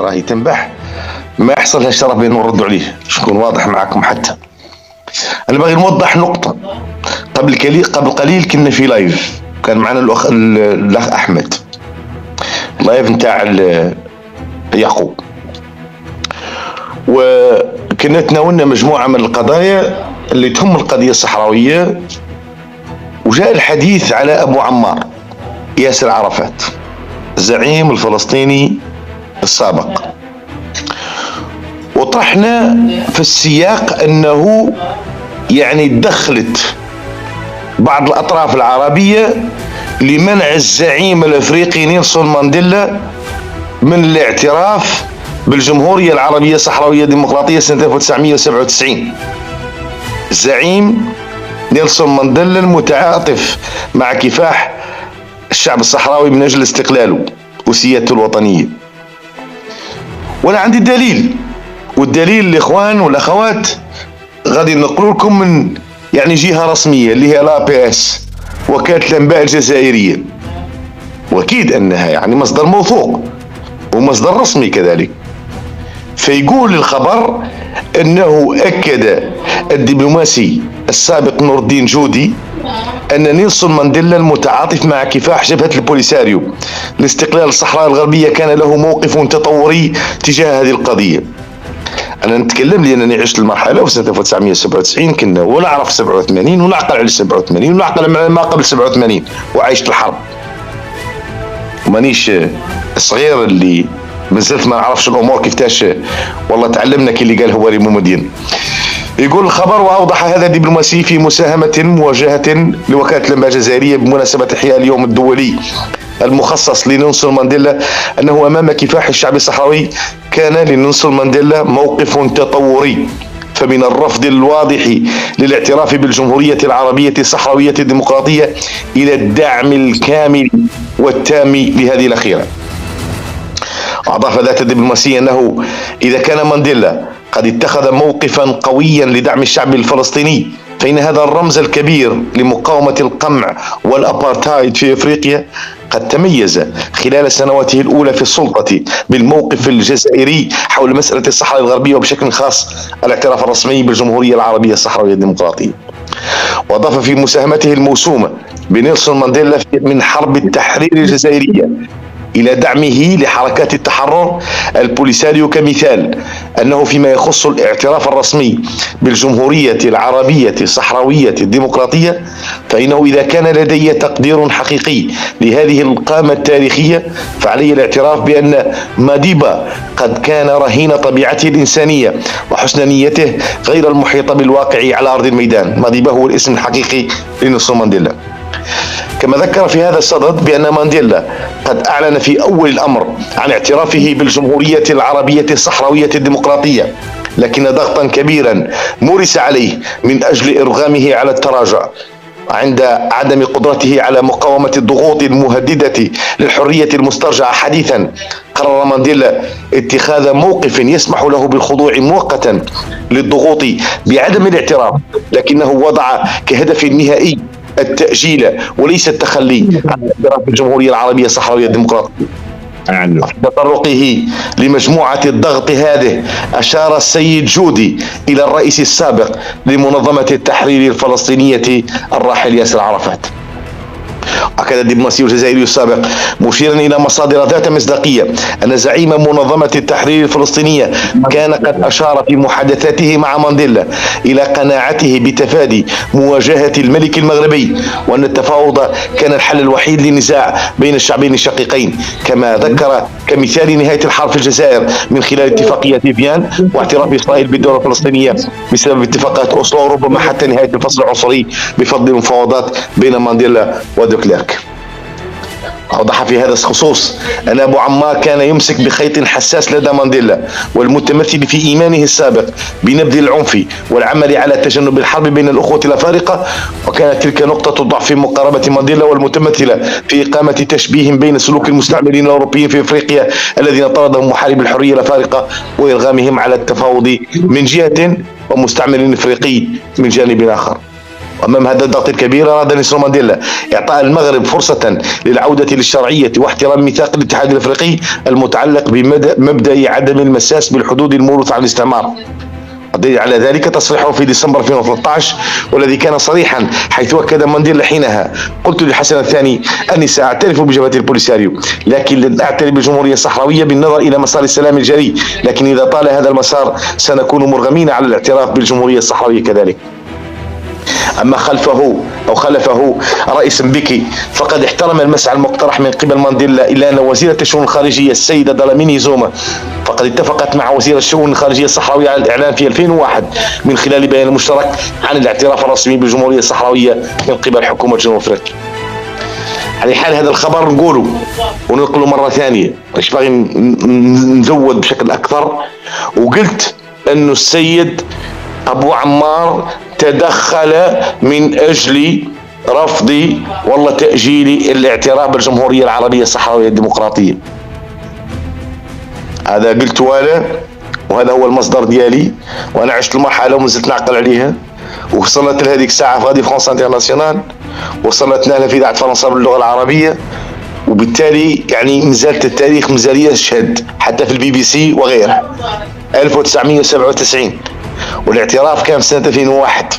راهي تنبح ما يحصل هالشرف بين نردوا عليه، شكون واضح معكم. حتى انا باغي نوضح نقطه. قبل قليل كنا في لايف، كان معنا الاخ احمد، لايف نتاع يعقوب، وكنا تناولنا مجموعه من القضايا اللي تهم القضيه الصحراويه، وجاء الحديث على ابو عمار ياسر عرفات الزعيم الفلسطيني السابق، وطرحنا في السياق انه يعني دخلت بعض الاطراف العربيه لمنع الزعيم الافريقي نيلسون مانديلا من الاعتراف بالجمهوريه العربيه الصحراويه الديمقراطيه سنه 1997. الزعيم نيلسون مانديلا المتعاطف مع كفاح الشعب الصحراوي من اجل استقلاله وسيادته الوطنيه. وانا عندي الدليل، والدليل الاخوان والاخوات غادي نقول لكم من يعني جهه رسميه اللي هي لا بي اس، وكاله الانباء الجزائريه، واكيد انها يعني مصدر موثوق ومصدر رسمي كذلك. فيقول الخبر انه اكد الدبلوماسي السابق نور الدين جودي ان نيلسون مانديلا المتعاطف مع كفاح جبهة البوليساريو لاستقلال الصحراء الغربية كان له موقف تطوري تجاه هذه القضية. انا نتكلم لانني عشت المرحلة في سنة 1997، كنا ولا اعرف 87 ولا اعقل على 87 ولا اعقل على ما قبل 87، وعايشت الحرب ومانيش الصغير اللي مازلت ما نعرفش الامور كيفاش. والله تعلمنا كي اللي قال هو ريمو مدين. يقول الخبر: واوضح هذا الدبلوماسي في مساهمة موجهة لوكالة الانباء الجزائرية بمناسبة احياء اليوم الدولي المخصص لنيلسون مانديلا انه امام كفاح الشعب الصحراوي كان لنيلسون مانديلا موقف تطوري، فمن الرفض الواضح للاعتراف بالجمهورية العربية الصحراوية الديمقراطية الى الدعم الكامل والتام لهذه الاخيرة. اضاف ذات الدبلوماسية انه اذا كان مانديلا قد اتخذ موقفا قويا لدعم الشعب الفلسطيني، فإن هذا الرمز الكبير لمقاومة القمع والأبارتايد في أفريقيا قد تميز خلال سنواته الأولى في السلطة بالموقف الجزائري حول مسألة الصحراء الغربية، وبشكل خاص الاعتراف الرسمي بالجمهورية العربية الصحراوية الديمقراطية. وأضاف في مساهمته الموسومة بنيلسون مانديلا من حرب التحرير الجزائرية إلى دعمه لحركات التحرر البوليساريو كمثال أنه فيما يخص الاعتراف الرسمي بالجمهورية العربية الصحراوية الديمقراطية، فإنه إذا كان لدي تقدير حقيقي لهذه القامة التاريخية فعلي الاعتراف بأن ماديبا قد كان رهين طبيعته الإنسانية وحسن نيته غير المحيطة بالواقع على أرض الميدان. ماديبا هو الاسم الحقيقي لنيلسون مانديلا. كما ذكر في هذا الصدد بأن مانديلا قد أعلن في أول الأمر عن اعترافه بالجمهورية العربية الصحراوية الديمقراطية، لكن ضغطا كبيرا مورس عليه من أجل إرغامه على التراجع عند عدم قدرته على مقاومة الضغوط المهددة للحرية المسترجعة حديثا. قرر مانديلا اتخاذ موقف يسمح له بالخضوع مؤقتا للضغوط بعدم الاعتراف، لكنه وضع كهدف نهائي التأجيل وليس التخلي عن اعتراف الجمهورية العربية الصحراوية الديمقراطية. في تطرقه لمجموعة الضغط هذه أشار السيد جودي إلى الرئيس السابق لمنظمة التحرير الفلسطينية الراحل ياسر عرفات. أكد الدبلوماسي الجزائري السابق مشيرا إلى مصادر ذات مصداقية أن زعيم منظمة التحرير الفلسطينية كان قد أشار في محادثاته مع مانديلا إلى قناعته بتفادي مواجهة الملك المغربي، وأن التفاوض كان الحل الوحيد للنزاع بين الشعبين الشقيقين. كما ذكر كمثال نهاية الحرب في الجزائر من خلال اتفاقية فيفيان واعتراف إسرائيل بالدولة الفلسطينية بسبب اتفاقات أوسلو، ربما حتى نهاية الفصل العنصري بفضل المفاوضات بين مانديلا ودوكليرك. أوضح في هذا الخصوص أن أبو عمار كان يمسك بخيط حساس لدى مانديلا والمتمثل في إيمانه السابق بنبذ العنف والعمل على تجنب الحرب بين الأخوة الأفارقة، وكانت تلك نقطة ضعف في مقاربة مانديلا والمتمثلة في إقامة تشبيه بين سلوك المستعمرين الأوروبيين في أفريقيا الذين طردهم محارب الحرية الأفارقة وإرغامهم على التفاوض من جهة ومستعمر أفريقي من جانب آخر. وأمام هذا الضغط الكبير أراد نيلسون مانديلا إعطاء المغرب فرصة للعودة للشرعية واحترام ميثاق الاتحاد الأفريقي المتعلق بمبدأ عدم المساس بالحدود الموروثة عن الاستعمار. الدليل على ذلك تصريحه في ديسمبر 2013 والذي كان صريحا، حيث أكد مانديلا حينها: قلت لحسن الثاني أني سأعترف بجبهة البوليساريو، لكن لن أعترف بالجمهورية الصحراوية بالنظر إلى مسار السلام الجري، لكن إذا طال هذا المسار سنكون مرغمين على الاعتراف بالجمهورية الصحراوية كذلك. أما خلفه رئيس مبيكي فقد احترم المسعى المقترح من قبل مانديلا، إلا أن وزيرة الشؤون الخارجية السيدة دلاميني زوما فقد اتفقت مع وزير الشؤون الخارجية الصحراوية على الإعلان في 2001 من خلال بيان مشترك عن الاعتراف الرسمي بالجمهورية الصحراوية من قبل حكومة جنوب أفريقيا. على حال هذا الخبر نقوله وننقله مرة ثانية، مش باغي نزود بشكل أكثر. وقلت أنه السيد أبو عمار تدخل من أجل رفض والله تأجيل الاعتراف بالجمهورية العربية الصحراوية الديمقراطية. هذا قلت أنا، وهذا هو المصدر ديالي، وأنا عشت المرحلة ومازلت نعقل عليها، وصلت لهذيك الساعة في غادي فرنسا انترناسيونال، وصلتنا لها في إذاعة فرنسا باللغة العربية، وبالتالي يعني مازالت التاريخ مازال يشهد حتى في البي بي سي وغيرها 1997، والاعتراف كان في سنة 2001.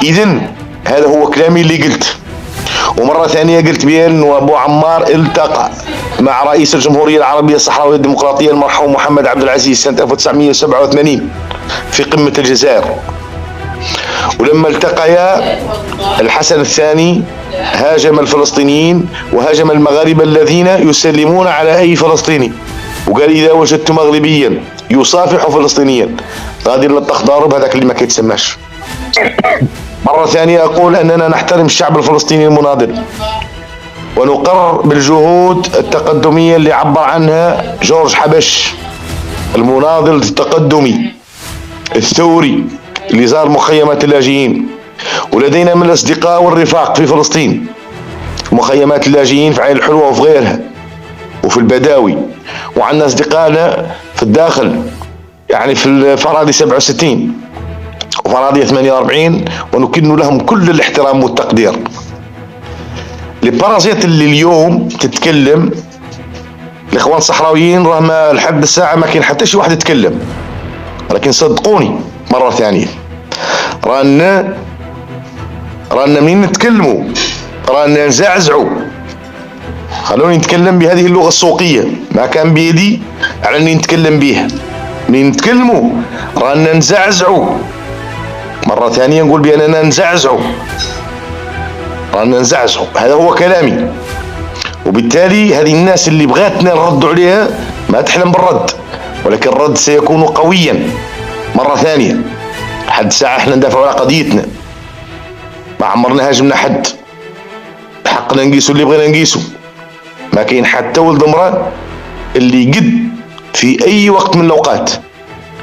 إذن هذا هو كلامي اللي قلت. ومرة ثانية قلت بأن أبو عمار التقى مع رئيس الجمهورية العربية الصحراوية الديمقراطية المرحوم محمد عبد العزيز سنة 1987 في قمة الجزائر، ولما التقيا الحسن الثاني هاجم الفلسطينيين وهاجم المغاربة الذين يسلمون على أي فلسطيني، وقال: إذا وجدت مغربيا يصافح فلسطينيا غادي نلطخ دارو بهذاك اللي ما كيتسماش. مرة ثانية أقول أننا نحترم الشعب الفلسطيني المناضل، ونقر بالجهود التقدمية اللي عبر عنها جورج حبش، المناضل التقدمي الثوري اللي زار مخيمات اللاجئين. ولدينا من الأصدقاء والرفاق في فلسطين، مخيمات اللاجئين في عين الحلوة وفي غيرها وفي البداوي، وعندنا أصدقائنا في الداخل يعني في الفراضي 67 وفراضي 48، ونكن لهم كل الاحترام والتقدير. البارازيت اللي اليوم تتكلم الإخوان الصحراويين رغم لحد الساعة ما كاين حتى شي واحد يتكلم، ولكن صدقوني مرة ثانية رانا منين نتكلموا رانا نزعزعوا. خلوني نتكلم بهذه اللغة السوقية، ما كان بيدي على اني نتكلم بها. منين نتكلموا رانا نزعزعوا. مرة ثانية نقول بأننا نزعزعوا، رانا نزعزعوا. هذا هو كلامي. وبالتالي هذه الناس اللي بغاتنا نردوا عليها ما تحلم بالرد، ولكن الرد سيكون قويا. مرة ثانية لحد ساعة احنا ندافعوا على قضيتنا، ما عمرنا هاجمنا حد، حقنا نقيسوا اللي بغينا نقيسوا. ما كاين حتى ولد امرأة اللي قد في اي وقت من الاوقات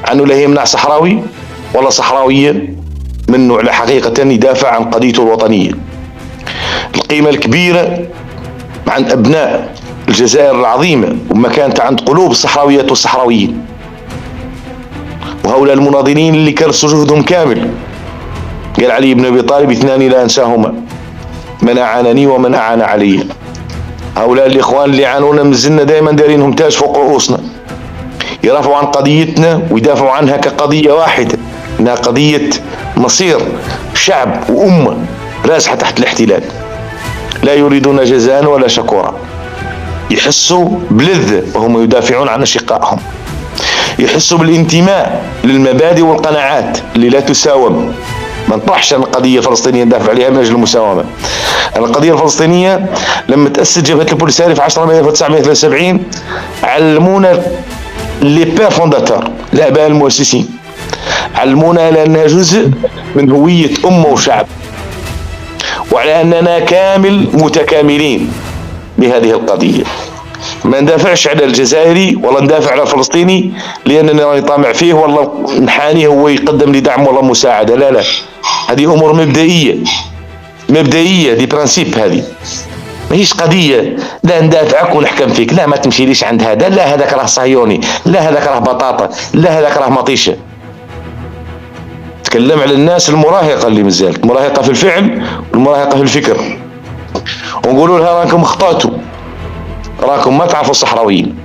عنه لا يمنع صحراوي ولا صحراوية منه على حقيقة يدافع عن قضيته الوطنية. القيمة الكبيرة عند أبناء الجزائر العظيمة وما كانت عند قلوب الصحراويات والصحراويين، وهؤلاء المناضلين اللي كرسوا جهدهم كامل. قال علي بن أبي طالب: اثنان لا أنساهما، من أعانني ومن أعان علي. هؤلاء الإخوان اللي عانونا مازلنا دائما دارينهم تاج فوق رؤوسنا، يرافعوا عن قضيتنا ويدافعوا عنها كقضية واحدة، إنها قضية مصير شعب وأمة رازحة تحت الاحتلال. لا يريدون جزاء ولا شكورا، يحسوا بلذة وهم يدافعون عن أشقائهم، يحسوا بالانتماء للمبادئ والقناعات اللي لا تساوم. ما نطرحش عن القضية الفلسطينية ندافع عليها من أجل المساومة. القضية الفلسطينية لما تأسست جبهة البوليساريو في 10 مايو 1973 علمونا لي بير فونداتور، الآباء المؤسسين، علمونا على أنها جزء من هوية أمة وشعب، وعلى أننا كامل متكاملين بهذه القضية. ما ندافعش على الجزائري ولا ندافع على الفلسطيني لأنني راني طامع فيه والله نحاني هو يقدم لي دعم ولا مساعدة. لا لا، هذه أمور مبدئية دي برانسيب. هذه ماهيش قضية لا ندافعك ونحكم فيك، لا ما تمشيليش عند هذا، لا هذاك راه صهيوني، لا هذاك راه بطاطا، لا هذاك راه مطيشة. تكلم على الناس المراهقة اللي مازالت مراهقة في الفعل والمراهقة في الفكر، ونقولوا لها راكم اخطأتوا، راكم ما تعرفوا الصحراويين.